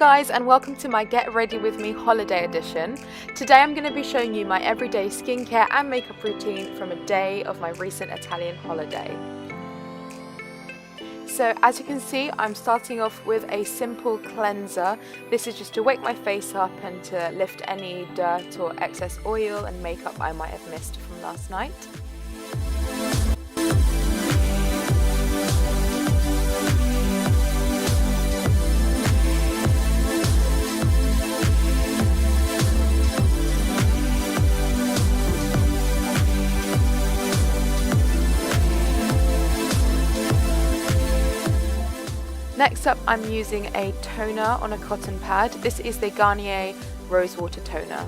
guys, and welcome to my Get Ready With Me holiday edition. Today I'm going to be showing you my everyday skincare and makeup routine from a day of my recent Italian holiday. So as you can see, I'm starting off with a simple cleanser. This is just to wake my face up and to lift any dirt or excess oil and makeup I might have missed from last night. Next up, I'm using a toner on a cotton pad. This is the Garnier Rosewater Toner.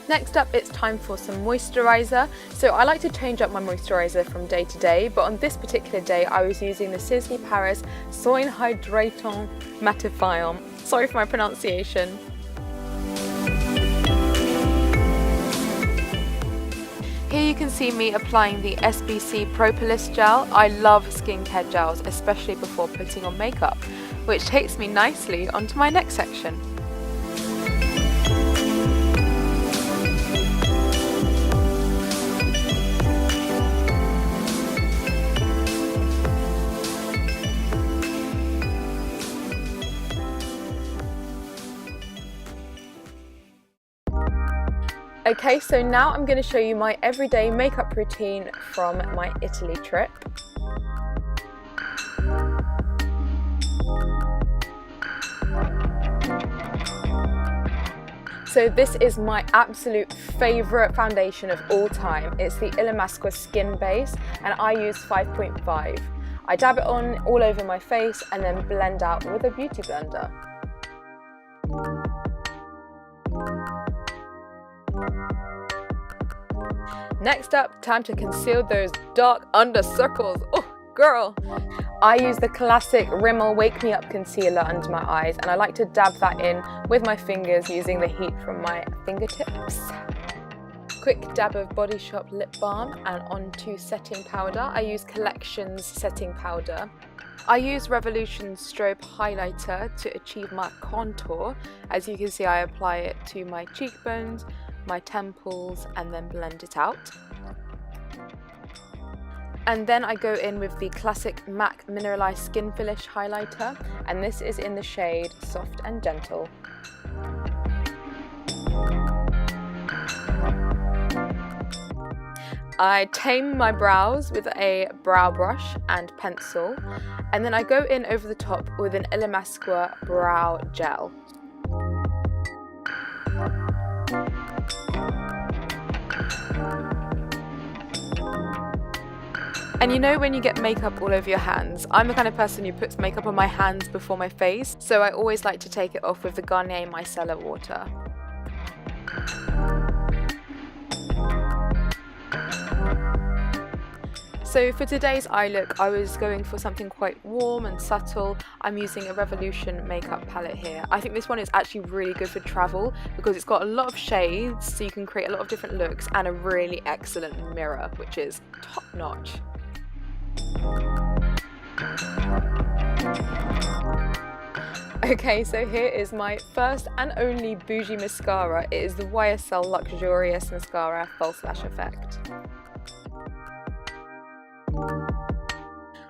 Next up, it's time for some moisturiser. So I like to change up my moisturiser from day to day, but on this particular day I was using the Sisley Paris Soin Hydratant Mattifiant. Sorry for my pronunciation. Here you can see me applying the SBC Propolis gel. I love skincare gels, especially before putting on makeup, which takes me nicely onto my next section. Okay, so now I'm going to show you my everyday makeup routine from my Italy trip. So this is my absolute favourite foundation of all time. It's the Illamasqua Skin Base and I use 5.5. I dab it on all over my face and then blend out with a beauty blender. Next up, time to conceal those dark under circles. Oh, girl! I use the classic Rimmel Wake Me Up concealer under my eyes, and I like to dab that in with my fingers using the heat from my fingertips. Quick dab of Body Shop lip balm, and onto setting powder. I use Collections setting powder. I use Revolution Strobe highlighter to achieve my contour. As you can see, I apply it to my cheekbones, my temples, and then blend it out. And then I go in with the classic MAC Mineralized Skin Finish highlighter, and this is in the shade Soft and Gentle. I tame my brows with a brow brush and pencil, and then I go in over the top with an Illamasqua brow gel. And you know when you get makeup all over your hands, I'm the kind of person who puts makeup on my hands before my face, so I always like to take it off with the Garnier Micellar water. So for today's eye look, I was going for something quite warm and subtle. I'm using a Revolution makeup palette here. I think this one is actually really good for travel because it's got a lot of shades, so you can create a lot of different looks, and a really excellent mirror, which is top notch. Okay, so here is my first and only bougie mascara. It is the YSL Luxurious Mascara False Lash Effect.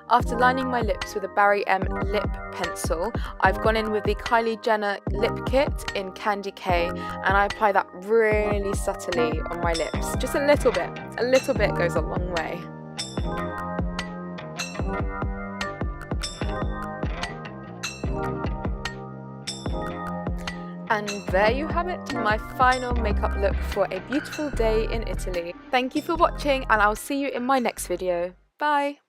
After lining my lips with a Barry M lip pencil, I've gone in with the Kylie Jenner lip kit in Candy K, and I apply that really subtly on my lips. Just a little bit. A little bit goes a long way. And there you have it, my final makeup look for a beautiful day in Italy. Thank you for watching, and I'll see you in my next video. Bye!